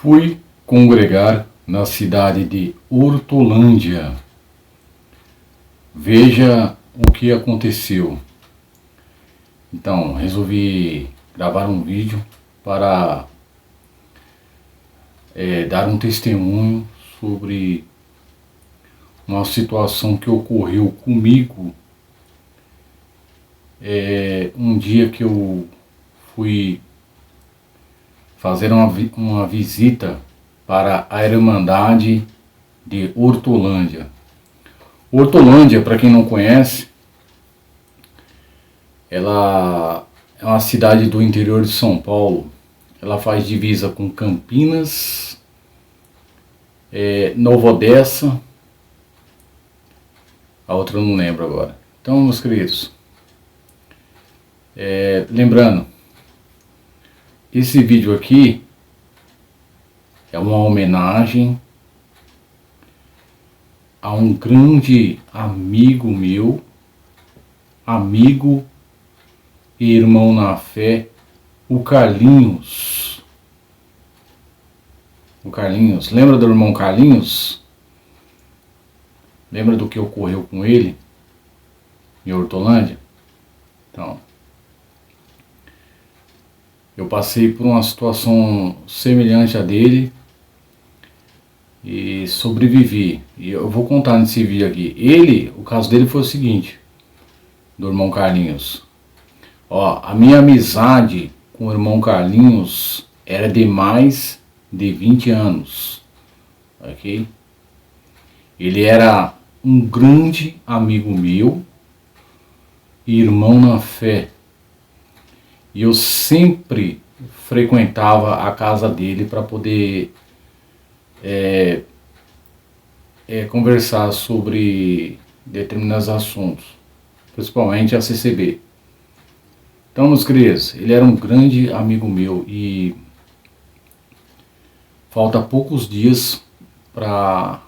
Fui congregar na cidade de Hortolândia. Veja o que aconteceu. Então, resolvi gravar um vídeo para dar um testemunho sobre uma situação que ocorreu comigo um dia que eu fui fazer uma visita para a Irmandade de Hortolândia. Hortolândia, para quem não conhece, ela é uma cidade do interior de São Paulo. Ela faz divisa com Campinas, Nova Odessa, a outra eu não lembro agora. Então, meus queridos, lembrando, esse vídeo aqui é uma homenagem a um grande amigo meu, amigo e irmão na fé, o Carlinhos. O Carlinhos, lembra do irmão Carlinhos? Lembra do que ocorreu com ele em Hortolândia? Então, eu passei por uma situação semelhante à dele e sobrevivi. E eu vou contar nesse vídeo aqui. O caso dele foi o seguinte, do irmão Carlinhos. A minha amizade com o irmão Carlinhos era de mais de 20 anos. Ok? Ele era um grande amigo meu e irmão na fé. E eu sempre frequentava a casa dele para poder conversar sobre determinados assuntos, principalmente a CCB. Então, meus queridos, ele era um grande amigo meu e falta poucos dias para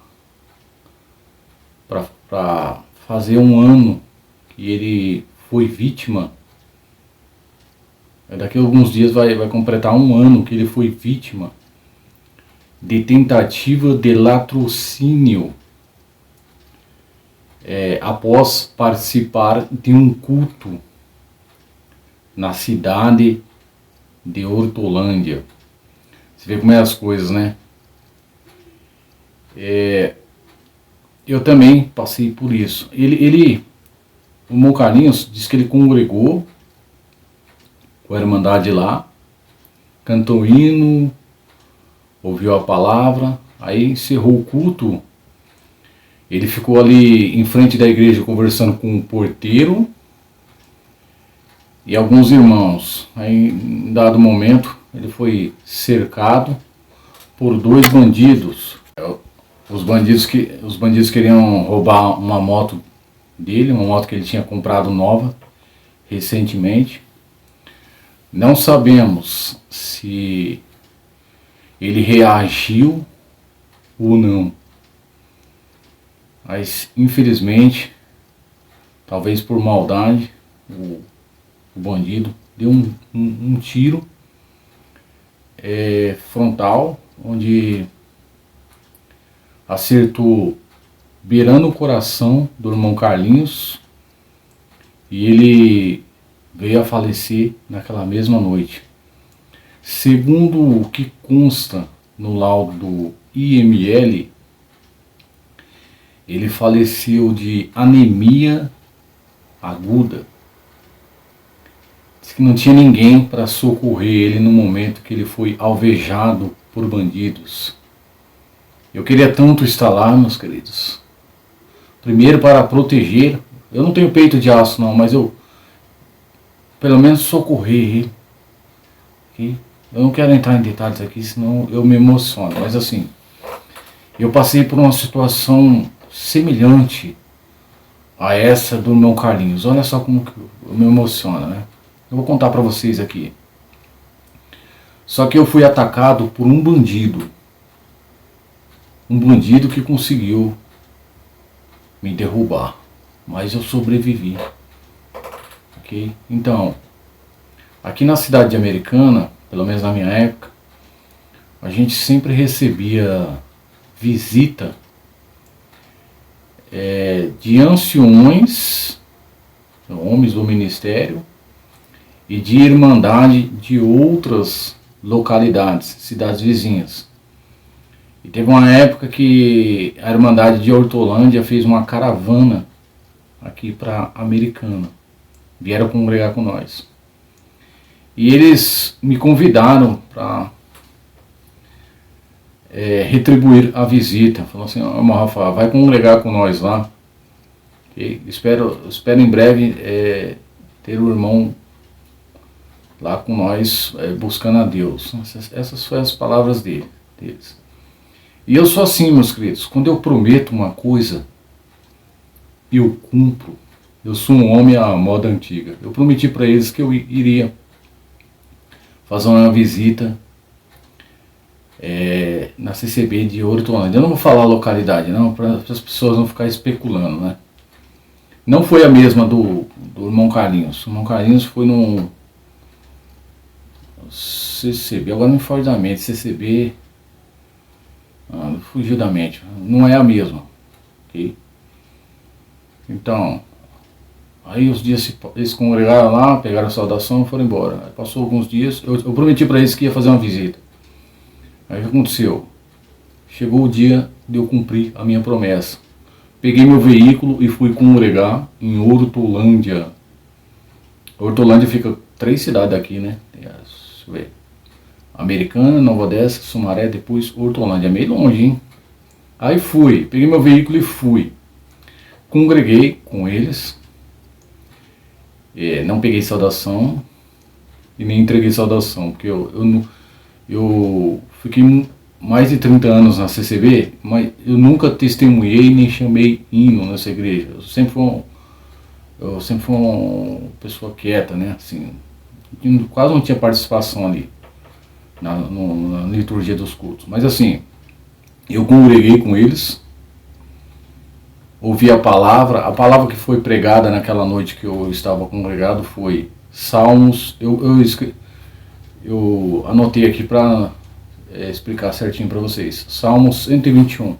fazer um ano que ele foi vítima. Daqui a alguns dias vai completar um ano que ele foi vítima de tentativa de latrocínio após participar de um culto na cidade de Hortolândia. Você vê como é as coisas, né? Eu também passei por isso. O irmão Carlinhos disse que ele congregou com a Irmandade lá, cantou hino, ouviu a palavra, aí encerrou o culto. Ele ficou ali em frente da igreja conversando com o porteiro e alguns irmãos. Aí, em dado momento, ele foi cercado por dois bandidos. Os bandidos queriam roubar uma moto dele, uma moto que ele tinha comprado nova recentemente. Não sabemos se ele reagiu ou não, mas infelizmente, talvez por maldade, o bandido deu um tiro frontal, onde acertou beirando o coração do irmão Carlinhos, e ele veio a falecer naquela mesma noite. Segundo o que consta no laudo do IML, ele faleceu de anemia aguda. Diz que não tinha ninguém para socorrer ele no momento que ele foi alvejado por bandidos. Eu queria tanto estar lá, meus queridos. Primeiro para proteger. Eu não tenho peito de aço não, mas eu pelo menos socorrer ele. Okay? Eu não quero entrar em detalhes aqui, senão eu me emociono. Mas assim, eu passei por uma situação semelhante a essa do meu Carlinhos. Olha só como que eu me emociono, né? Eu vou contar para vocês aqui. Só que eu fui atacado por um bandido. Um bandido que conseguiu me derrubar. Mas eu sobrevivi. Ok? Então, aqui na cidade de Americana, pelo menos na minha época, a gente sempre recebia visita de anciões, homens do ministério, e de irmandade de outras localidades, cidades vizinhas. E teve uma época que a Irmandade de Hortolândia fez uma caravana aqui para Americana. Vieram congregar com nós. E eles me convidaram para retribuir a visita. Falaram assim: "Ó, Rafa, vai congregar com nós lá. Okay? Espero em breve ter o irmão lá com nós, buscando a Deus." Essas foram as palavras deles. E eu sou assim, meus queridos, quando eu prometo uma coisa, eu cumpro. Eu sou um homem à moda antiga. Eu prometi para eles que eu iria fazer uma visita na CCB de Hortolândia. Eu não vou falar a localidade, não, para as pessoas não ficarem especulando, né? Não foi a mesma do irmão Carlinhos. O irmão Carlinhos foi no CCB, agora não me foge da mente, CCB... fugiu da mente, não é a mesma, ok? Então, aí os dias eles congregaram lá, pegaram a saudação e foram embora. Aí passou alguns dias, eu prometi para eles que ia fazer uma visita. Aí o que aconteceu? Chegou o dia de eu cumprir a minha promessa. Peguei meu veículo e fui congregar em Hortolândia. Hortolândia fica 3 cidades daqui, né? Deixa eu ver. Americana, Nova Odessa, Sumaré, depois Hortolândia. É meio longe, hein? Aí fui, peguei meu veículo e fui. Congreguei com eles. Não peguei saudação e nem entreguei saudação, porque eu fiquei mais de 30 anos na CCB, mas eu nunca testemunhei nem chamei hino nessa igreja. Eu sempre fui uma pessoa quieta, né? Assim, quase não tinha participação ali na liturgia dos cultos. Mas assim, eu congreguei com eles, ouvi a palavra que foi pregada naquela noite que eu estava congregado foi Salmos. Eu anotei aqui para explicar certinho para vocês. Salmos 121.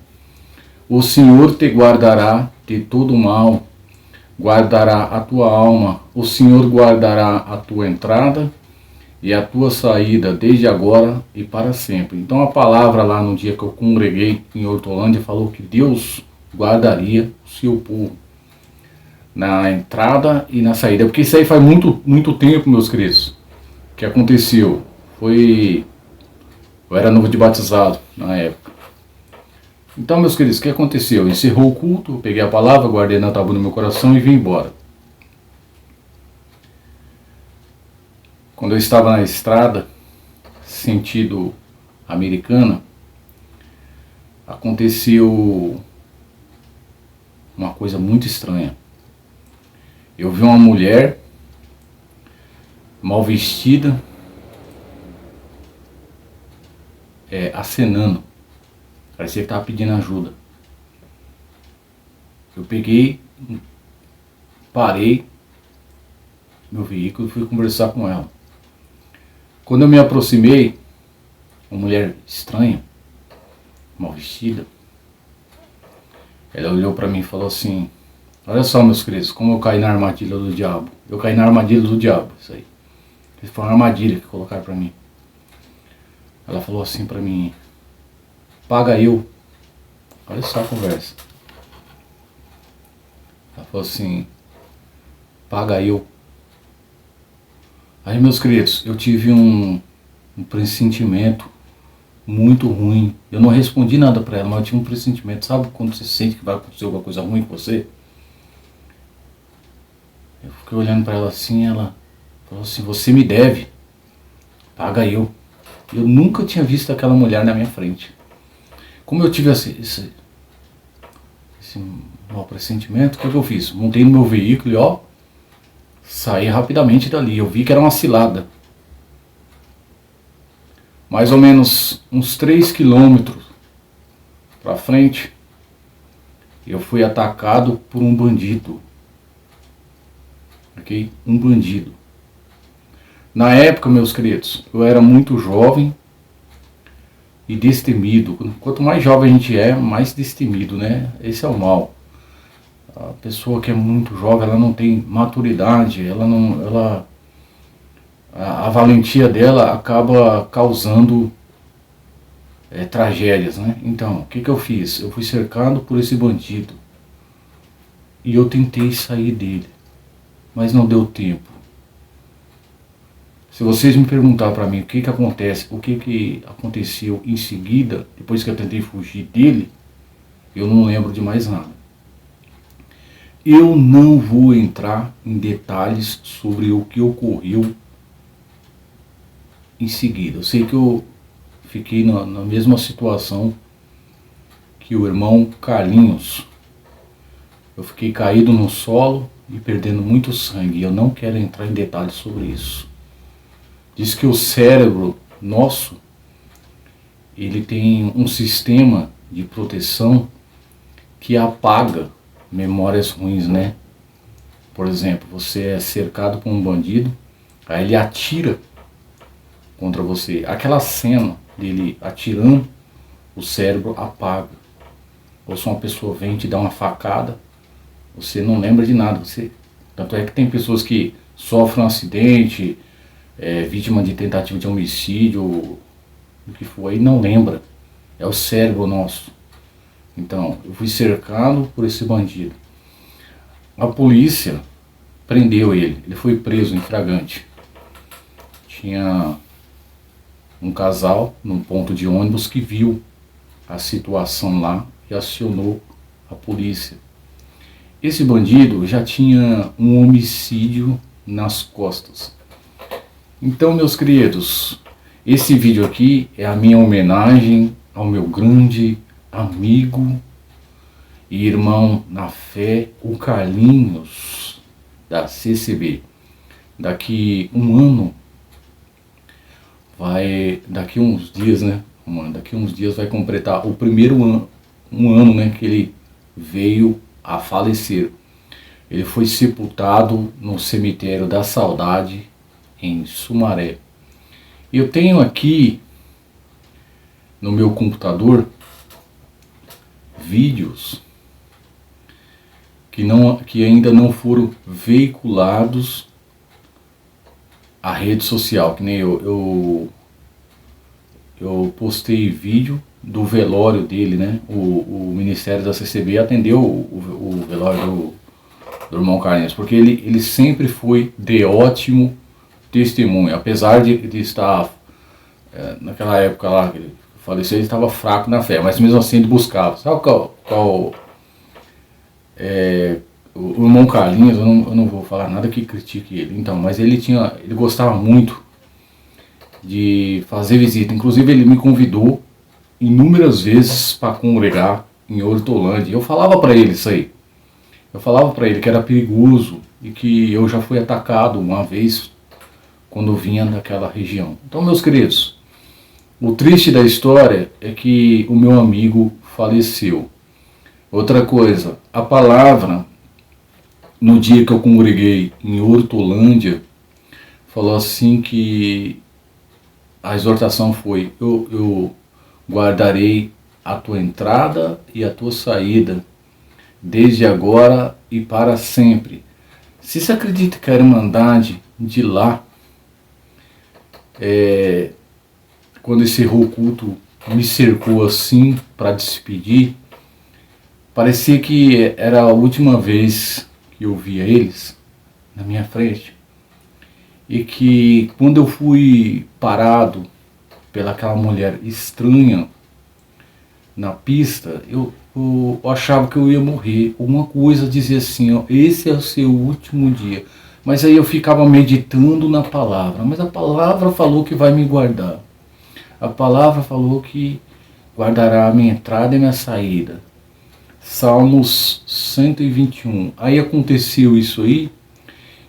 O Senhor te guardará de todo mal, guardará a tua alma, o Senhor guardará a tua entrada e a tua saída desde agora e para sempre. Então a palavra lá no dia que eu congreguei em Hortolândia falou que Deus guardaria o seu povo na entrada e na saída, porque isso aí faz muito tempo, meus queridos, que aconteceu. Eu era novo de batizado na época. Então, meus queridos, o que aconteceu? Encerrou o culto, eu peguei a palavra, guardei na tábua no meu coração e vim embora. Quando eu estava na estrada, sentido Americana, aconteceu uma coisa muito estranha. Eu vi uma mulher mal vestida, acenando. Parecia que estava pedindo ajuda. Eu peguei, parei meu veículo e fui conversar com ela. Quando eu me aproximei, uma mulher estranha, mal vestida, ela olhou para mim e falou assim: "Olha só, meus queridos, como eu caí na armadilha do diabo." Eu caí na armadilha do diabo, isso aí. Isso foi uma armadilha que colocaram para mim. Ela falou assim para mim: "Paga eu." Olha só a conversa. Ela falou assim: "Paga eu." Aí, meus queridos, eu tive um pressentimento muito ruim. Eu não respondi nada para ela, mas eu tive um pressentimento. Sabe quando você sente que vai acontecer alguma coisa ruim com você? Eu fiquei olhando para ela assim, ela falou assim: "Você me deve, paga eu." Eu nunca tinha visto aquela mulher na minha frente. Como eu tive esse mau pressentimento, o que eu fiz? Montei no meu veículo e saí rapidamente dali. Eu vi que era uma cilada. Mais ou menos uns 3 quilômetros para frente, eu fui atacado por um bandido. Ok? Um bandido. Na época, meus queridos, eu era muito jovem, e destemido. Quanto mais jovem a gente é, mais destemido, né? Esse é o mal. A pessoa que é muito jovem, ela não tem maturidade, a valentia dela acaba causando tragédias, né? Então, o que eu fiz? Eu fui cercado por esse bandido e eu tentei sair dele, mas não deu tempo. Se vocês me perguntar para mim o que acontece, o que aconteceu em seguida, depois que eu tentei fugir dele, eu não lembro de mais nada. Eu não vou entrar em detalhes sobre o que ocorreu em seguida. Eu sei que eu fiquei na mesma situação que o irmão Carlinhos. Eu fiquei caído no solo e perdendo muito sangue. Eu não quero entrar em detalhes sobre isso. Diz que o cérebro nosso, ele tem um sistema de proteção que apaga memórias ruins, né? Por exemplo, você é cercado por um bandido, aí ele atira contra você. Aquela cena dele atirando, o cérebro apaga. Ou se uma pessoa vem te dar uma facada, você não lembra de nada. Tanto é que tem pessoas que sofrem um acidente, vítima de tentativa de homicídio, o que for, e não lembra. É o cérebro nosso. Então, eu fui cercado por esse bandido. A polícia prendeu ele. Ele foi preso em flagrante. Tinha um casal num ponto de ônibus que viu a situação lá e acionou a polícia. Esse bandido já tinha um homicídio nas costas. Então, meus queridos, esse vídeo aqui é a minha homenagem ao meu grande amigo e irmão na fé, o Carlinhos, da CCB. Daqui um ano, daqui uns dias, né? Daqui uns dias vai completar o primeiro ano, um ano, né, que ele veio a falecer. Ele foi sepultado no cemitério da Saudade, em Sumaré. Eu tenho aqui no meu computador vídeos que ainda não foram veiculados à rede social, que nem eu postei vídeo do velório dele, né? O Ministério da CCB atendeu o velório do irmão Carlinhos, porque ele sempre foi de ótimo testemunho, apesar de estar naquela época lá que ele faleceu, ele estava fraco na fé, mas mesmo assim ele buscava. Sabe o irmão Carlinhos, eu não vou falar nada que critique ele, então, mas ele gostava muito de fazer visita. Inclusive ele me convidou inúmeras vezes para congregar em Hortolândia. Eu falava para ele isso aí. Eu falava para ele que era perigoso e que eu já fui atacado uma vez quando vinha daquela região. Então, meus queridos, o triste da história é que o meu amigo faleceu. Outra coisa, a palavra, no dia que eu congreguei em Hortolândia, falou assim que a exortação foi: eu guardarei a tua entrada e a tua saída, desde agora e para sempre. Se você acredita que a Irmandade de lá, quando encerrou o culto, me cercou assim para despedir, parecia que era a última vez que eu via eles na minha frente. E que quando eu fui parado pelaquela mulher estranha na pista, eu achava que eu ia morrer. Uma coisa dizia assim, ó, esse é o seu último dia. Mas aí eu ficava meditando na palavra. Mas a palavra falou que vai me guardar. A palavra falou que guardará a minha entrada e a minha saída. Salmos 121. Aí aconteceu isso aí.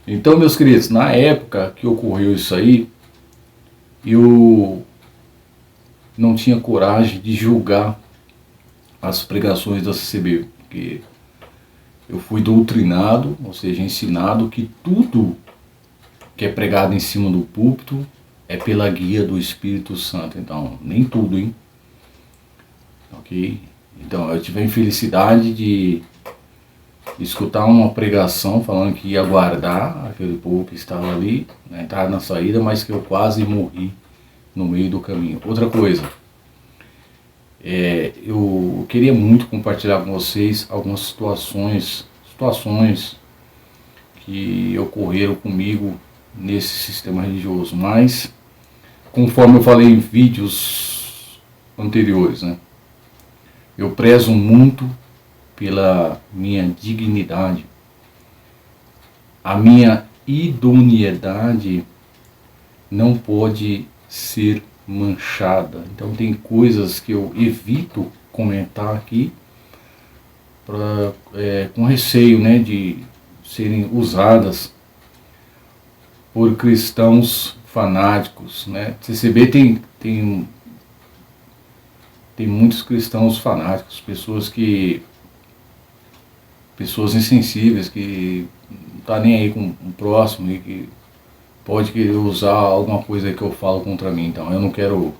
Então, meus queridos, na época que ocorreu isso aí, eu não tinha coragem de julgar as pregações da CCB, porque eu fui doutrinado, ou seja, ensinado que tudo que é pregado em cima do púlpito é pela guia do Espírito Santo. Então, nem tudo, hein? ok? Então eu tive a infelicidade de escutar uma pregação falando que ia guardar aquele povo que estava ali, na entrada e na saída, mas que eu quase morri no meio do caminho. Outra coisa, eu queria muito compartilhar com vocês algumas situações que ocorreram comigo nesse sistema religioso, mas conforme eu falei em vídeos anteriores, né, eu prezo muito pela minha dignidade, a minha idoneidade não pode ser manchada. Então tem coisas que eu evito comentar aqui com receio, né, de serem usadas por cristãos fanáticos, né? CCB tem muitos cristãos fanáticos, pessoas insensíveis que não tá nem aí com o próximo e que pode querer usar alguma coisa que eu falo contra mim. Então eu não quero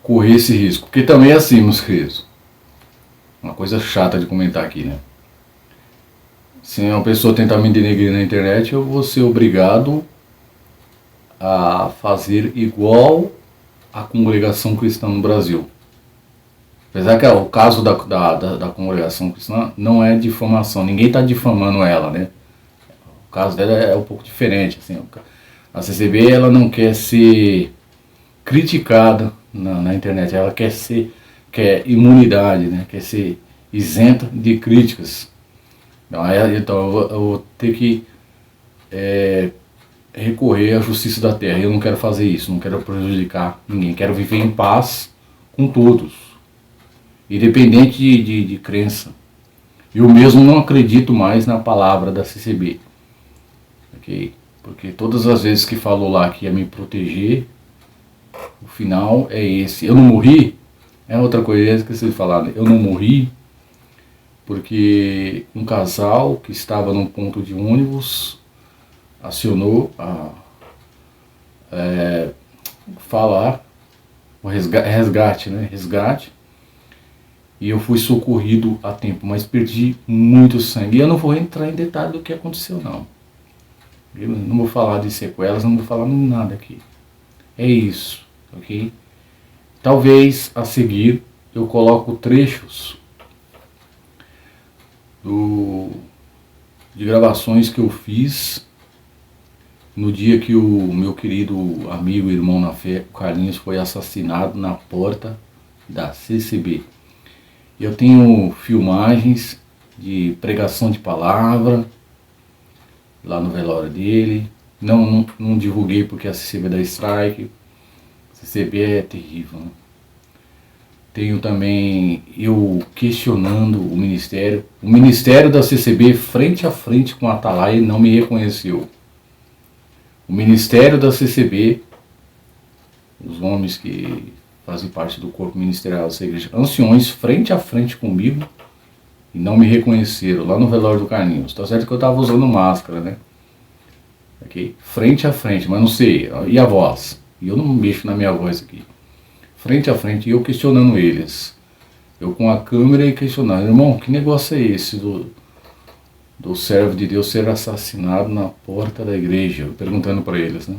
correr esse risco, porque também é assim, meus queridos, uma coisa chata de comentar aqui, né? Se uma pessoa tentar me denegrir na internet, eu vou ser obrigado a fazer igual a congregação cristã no Brasil. Apesar que o caso da congregação cristã não é difamação, ninguém está difamando ela, né? O caso dela é um pouco diferente. Assim, a CCB ela não quer ser criticada na internet, ela quer imunidade, né? Quer ser isenta de críticas. Então eu vou ter que recorrer à justiça da terra. Eu não quero fazer isso, não quero prejudicar ninguém, quero viver em paz com todos, independente de crença. Eu mesmo não acredito mais na palavra da CCB, ok? Porque todas as vezes que falou lá que ia me proteger, o final é esse. Eu não morri, é outra coisa, eu esqueci de falar, né? Eu não morri porque um casal que estava num ponto de ônibus acionou falar o resgate, né? Resgate. E eu fui socorrido a tempo, mas perdi muito sangue. E eu não vou entrar em detalhe do que aconteceu, não. Eu não vou falar de sequelas, não vou falar nada aqui. É isso, ok? Talvez a seguir eu coloco trechos de gravações que eu fiz no dia que o meu querido amigo e irmão na fé, o Carlinhos, foi assassinado na porta da CCB. Eu tenho filmagens de pregação de palavra lá no velório dele. Não divulguei porque a CCB dá strike. A CCB é terrível, né? Tenho também eu questionando o ministério da CCB frente a frente com a Atalaia não me reconheceu. O ministério da CCB, os homens que fazem parte do corpo ministerial dessa igreja, anciões frente a frente comigo e não me reconheceram lá no velório do Carlinhos. Tá certo que eu estava usando máscara, né? Okay? Frente a frente, mas não sei, e a voz? E eu não mexo na minha voz aqui. Frente a frente, e eu questionando eles. Eu com a câmera e questionando, irmão, que negócio é esse do servo de Deus ser assassinado na porta da igreja? Eu perguntando para eles, né?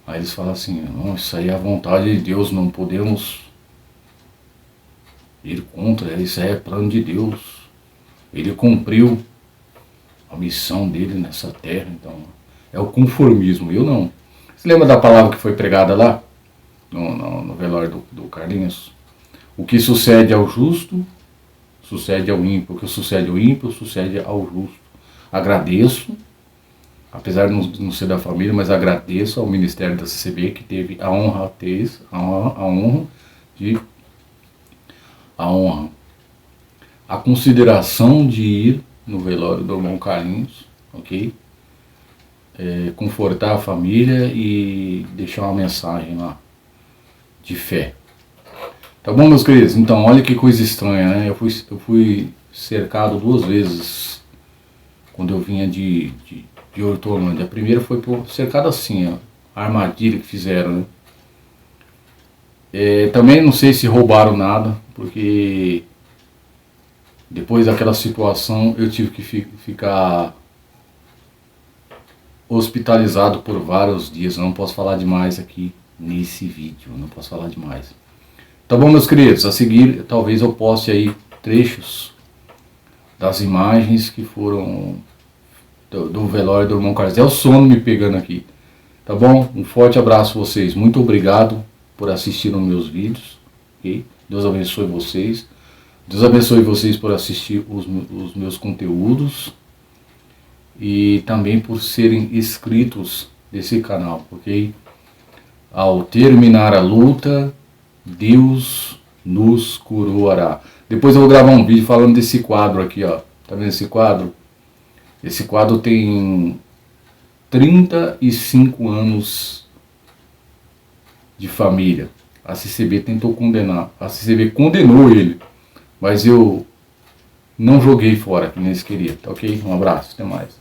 Aí eles falam assim, não, isso aí é a vontade de Deus, não podemos ir contra, isso aí é plano de Deus. Ele cumpriu a missão dele nessa terra, então é o conformismo, eu não. Você lembra da palavra que foi pregada lá? No velório do Carlinhos? O que sucede ao justo, sucede ao ímpio. O que sucede ao ímpio, sucede ao justo. Agradeço, apesar de não ser da família, mas agradeço ao Ministério da CCB que teve a honra, a consideração de ir no velório do irmão Carlinhos, ok? Confortar a família e deixar uma mensagem lá de fé. Tá bom, meus queridos? Então, olha que coisa estranha, né? Eu fui cercado 2 vezes quando eu vinha de Hortolândia. A primeira foi cercado assim, ó, a armadilha que fizeram, né? Também não sei se roubaram nada, porque depois daquela situação eu tive que ficar hospitalizado por vários dias. Não posso falar demais aqui nesse vídeo, não posso falar demais. Tá bom, meus queridos, a seguir talvez eu poste aí trechos das imagens que foram do velório do irmão Carlos. É o sono me pegando aqui. Tá bom? Um forte abraço a vocês. Muito obrigado por assistir os meus vídeos. Okay? Deus abençoe vocês. Deus abençoe vocês por assistir os meus conteúdos. E também por serem inscritos desse canal. Ok? Ao terminar a luta, Deus nos coroará. Depois eu vou gravar um vídeo falando desse quadro aqui, ó. Tá vendo esse quadro? Esse quadro tem 35 anos de família. A CCB tentou condenar. A CCB condenou ele. Mas eu não joguei fora, que nem eles queriam. Tá ok? Um abraço, até mais.